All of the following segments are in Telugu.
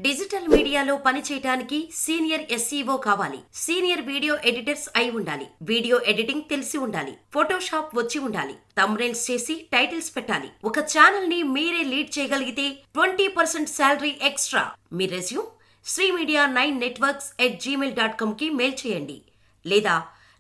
డిజిటల్ మీడియాలో పనిచేయడానికి సీనియర్ ఎస్ఈఓ కావాలి. సీనియర్ వీడియో ఎడిటర్స్ అయి ఉండాలి. వీడియో ఎడిటింగ్ తెలిసి ఉండాలి. ఫోటోషాప్ వచ్చి ఉండాలి. థంబ్నెయిల్స్ చేసి టైటిల్స్ పెట్టాలి. ఒక ఛానల్ ని మీరే లీడ్ చేయగలిగితే 20% శాలరీ ఎక్స్ట్రా. మీ రెజ్యూమ్ srimedia9networks@gmail.com కి మెయిల్ చేయండి లేదా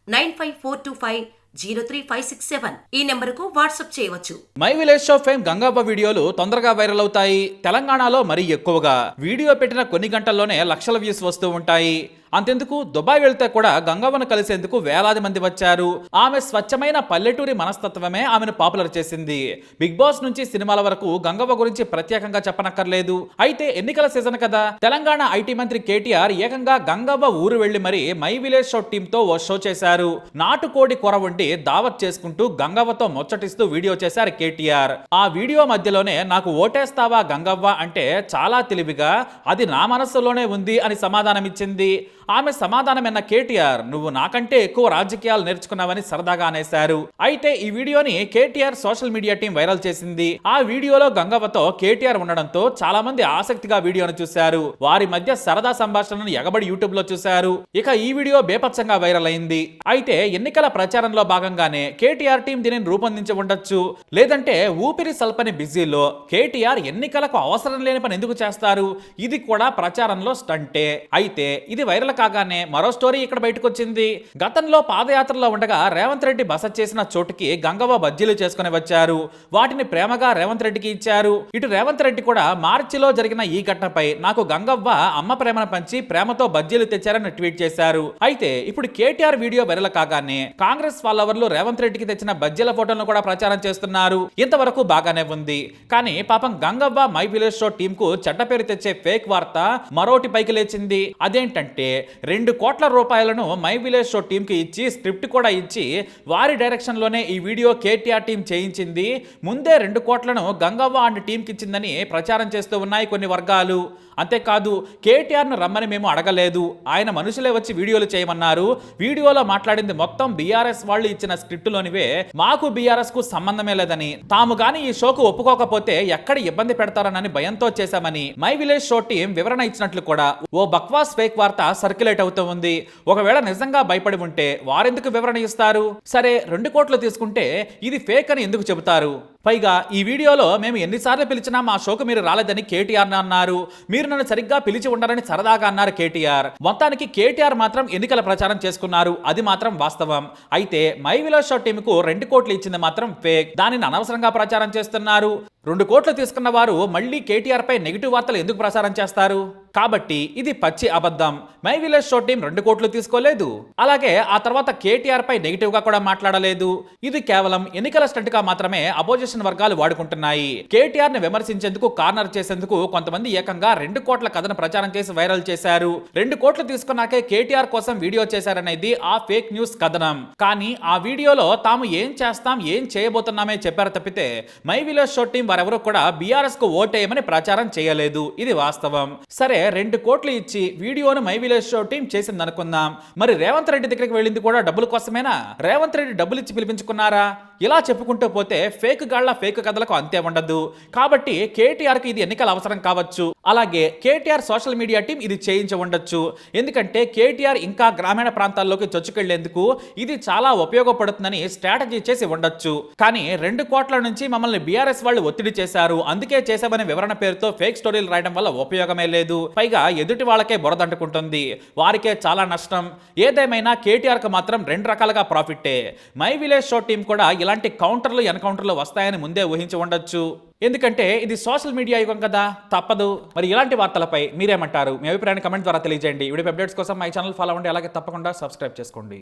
9542503567 ఈ నెంబరుకు వాట్సాప్ చేయవచ్చు. My village show fame Gangavva వీడియోలు తొందరగా వైరల్ అవుతాయి. తెలంగాణలో మరీ ఎక్కువగా వీడియో పెట్టిన కొన్ని గంటల్లోనే లక్షల వ్యూస్ వస్తూ ఉంటాయి. అంతెందుకు దుబాయ్ వెళ్తే కూడా గంగవ్వను కలిసేందుకు వేలాది మంది వచ్చారు. ఆమె స్వచ్ఛమైన పల్లెటూరి మనస్తత్వమే ఆమెను పాపులర్ చేసింది. బిగ్ బాస్ నుంచి సినిమాల వరకు గంగవ్వ గురించి ప్రత్యేకంగా చెప్పనక్కర్లేదు. అయితే ఎన్నికల సీజన్ కదా, తెలంగాణ ఐటీ మంత్రి కేటీఆర్ ఏకంగా గంగవ్వ ఊరు వెళ్లి మరి మై విలేజ్ షో టీమ్ తో ఓ షో చేశారు. నాటుకోడి కూర వండి దావత్ చేసుకుంటూ గంగవ్వతో ముచ్చటిస్తూ వీడియో చేశారు కేటీఆర్. ఆ వీడియో మధ్యలోనే నాకు ఓటేస్తావా గంగవ్వ అంటే చాలా తెలివిగా అది నా మనస్సులోనే ఉంది అని సమాధానమిచ్చింది. ఆమె సమాధానమైన కేటీఆర్ నువ్వు నాకంటే ఎక్కువ రాజకీయాలు నేర్చుకున్నావని సరదాగా అనేశారు. అయితే ఈ వీడియోని KTR social media team viral చేసింది. ఆ వీడియోలో గంగవ్వతో కేటీఆర్ ఉండడంతో చాలా మంది ఆసక్తిగా వీడియోను చూశారు. వారి మధ్య సరదా సంభాషణను ఎగబడి యూట్యూబ్ లో చూశారు. ఇక ఈ వీడియో బేపచ్చంగా వైరల్ అయింది. అయితే ఎన్నికల ప్రచారంలో భాగంగానే కేటీఆర్ టీం దీనిని రూపొందించి ఉండొచ్చు. లేదంటే ఊపిరి సల్పని బిజీలో కేటీఆర్ ఎన్నికలకు అవసరం లేని పని ఎందుకు చేస్తారు? ఇది కూడా ప్రచారంలో స్టంటే. అయితే ఇది వైరల్ కాగానే మరో స్టోరీ ఇక్కడ బయటకు వచ్చింది. గతంలో పాదయాత్రలో ఉండగా రేవంత్ రెడ్డి బస చేసిన చోటుకి గంగవ్వ బజ్జీలు చేసుకుని వచ్చారు. వాటిని ప్రేమగా రేవంత్ రెడ్డికి ఇచ్చారు. ఇటు రేవంత్ రెడ్డి కూడా మార్చిలో జరిగిన ఈ ఘటనపై నాకు గంగవ్వ అమ్మ ప్రేమను పంచి ప్రేమతో బజ్జీలు తెచ్చారని ట్వీట్ చేశారు. అయితే ఇప్పుడు కేటీఆర్ వీడియో వైరల్ కాగానే కాంగ్రెస్ ఫాలోవర్లు రేవంత్ రెడ్డికి తెచ్చిన బజ్జీల ఫోటోలను కూడా ప్రచారం చేస్తున్నారు. ఇంతవరకు బాగానే ఉంది. కానీ పాపం Gangavva my village show team కు చెడ్డ పేరు తెచ్చే ఫేక్ వార్త మరోటి పైకి లేచింది. అదేంటంటే 2 కోట్ల రూపాయలను మై విలేజ్ షో టీమ్ కి ఇచ్చి స్క్రిప్ట్ కూడా ఇచ్చి వారి డైరెక్షన్ లోనే ఈ వీడియో కేటీఆర్ టీం చేయించింది. ముందే 2 కోట్లను గంగవ్వ అండ్ టీం కి ఇచ్చిందని ప్రచారం చేస్తూ ఉన్నాయి కొన్ని వర్గాలు. అంతేకాదు కేటీఆర్ ను రమ్మని మేము అడగలేదు, ఆయన మనుషులే వచ్చి వీడియోలు చేయమన్నారు. వీడియోలో మాట్లాడింది మొత్తం బీఆర్ఎస్ వాళ్ళు ఇచ్చిన స్క్రిప్టులోనివే, మాకు బీఆర్ఎస్ కు సంబంధమే లేదని, తాము గాని ఈ షోకు ఒప్పుకోకపోతే ఎక్కడ ఇబ్బంది పెడతారనని భయంతో చేశామని మై విలేజ్ షో టీం వివరణ ఇచ్చినట్లు కూడా ఓ బక్వాస్ ఫేక్ వార్త సర్క్యులేట్ అవుతూ ఉంది. ఒకవేళ నిజంగా భయపడి ఉంటే వారెందుకు వివరణ ఇస్తారు? సరే 2 కోట్లు తీసుకుంటే ఇది ఫేక్ అని ఎందుకు చెబుతారు? పైగా ఈ వీడియోలో మేము ఎన్నిసార్లు పిలిచినా మా షోకు మీరు రాలేదని కేటీఆర్ అన్నారు. మీరు నన్ను సరిగ్గా పిలిచి ఉండరని సరదాగా అన్నారు కేటీఆర్. మొత్తానికి కేటీఆర్ మాత్రం ఎన్నికల ప్రచారం చేసుకున్నారు. అది మాత్రం వాస్తవం. అయితే మై విలేజ్ షో టీమ్ కు 2 కోట్లు ఇచ్చింది మాత్రం ఫేక్. దానిని అనవసరంగా ప్రచారం చేస్తున్నారు. 2 కోట్లు తీసుకున్న వారు మళ్ళీ కేటీఆర్ పై నెగిటివ్ వార్తలు ఎందుకు ప్రసారం చేస్తారు? కాబట్టి ఇది పచ్చి అబద్ధం. మై విలేజ్ షో టీం 2 కోట్లు తీసుకోలేదు. అలాగే ఆ తర్వాత కేటీఆర్ పై నెగిటివ్ గా కూడా మాట్లాడలేదు. ఇది కేవలం ఎన్నికల స్టంట్ గా మాత్రమే అపోజిషన్ వర్గాలు వాడుకుంటున్నాయి. కేటీఆర్ ని విమర్శించేందుకు, కార్నర్ చేసేందుకు కొంతమంది ఏకంగా 2 కోట్ల కథను ప్రచారం చేసి వైరల్ చేశారు. 2 కోట్లు తీసుకున్నాకే కేటీఆర్ కోసం వీడియో చేశారనేది ఆ ఫేక్ న్యూస్ కథనం. కానీ ఆ వీడియోలో తాము ఏం చేస్తాం, ఏం చేయబోతున్నామే చెప్పారు తప్పితే మై విలేజ్ షో టీం వారెవరూ కూడా బీఆర్ఎస్ కు ఓటేయమని ప్రచారం చేయలేదు. ఇది వాస్తవం. సరే 2 కోట్లు ఇచ్చి వీడియోను మై విలేజ్ షో టీం చేసింది అనుకుందాం. మరి రేవంత్ రెడ్డి దగ్గరికి వెళ్ళింది కూడా డబ్బుల కోసమేనా? రేవంత్ రెడ్డి డబ్బులు ఇచ్చి పిలిపించుకున్నారా? ఇలా చెప్పుకుంటూ పోతే ఫేక్ గాళ్ల ఫేక్ కథలకు అంతే ఉండదు. కాబట్టి కేటీఆర్ కి ఇది ఎన్నికల అవసరం కావచ్చు. అలాగే కేటీఆర్ సోషల్ మీడియా టీం ఇది చేయించి ఉండొచ్చు. ఎందుకంటే కేటీఆర్ ఇంకా గ్రామీణ ప్రాంతాల్లోకి చొచ్చుకెళ్లేందుకు ఇది చాలా ఉపయోగపడుతుందని స్ట్రాటజీ చేసి ఉండొచ్చు. కానీ 2 కోట్ల నుంచి మమ్మల్ని బీఆర్ఎస్ వాళ్ళు ఒత్తిడి చేశారు, అందుకే చేశామనే వివరణ పేరుతో ఫేక్ స్టోరీలు రాయడం వల్ల ఉపయోగమే లేదు. పైగా ఎదుటి వాళ్ళకే బురదంటుకుంటుంది. వారికే చాలా నష్టం. ఏదేమైనా కేటీఆర్ కు మాత్రం 2 రకాలుగా ప్రాఫిట్టే. మై విలేజ్ షో టీం కూడా ఇలాంటి కౌంటర్లు ఎన్కౌంటర్లు వస్తాయని ముందే ఊహించి ఉండొచ్చు. ఎందుకంటే ఇది సోషల్ మీడియా యుగం కదా, తప్పదు. మరి ఇలాంటి వార్తలపై మీరేమంటారు? మీ అభిప్రాయాన్ని కమెంట్ ద్వారా తెలియజేయండి. వీడియో అప్డేట్స్ కోసం మై ఛానల్ ఫాలో అవ్వండి. అలాగే తప్పకుండా సబ్స్క్రైబ్ చేసుకోండి.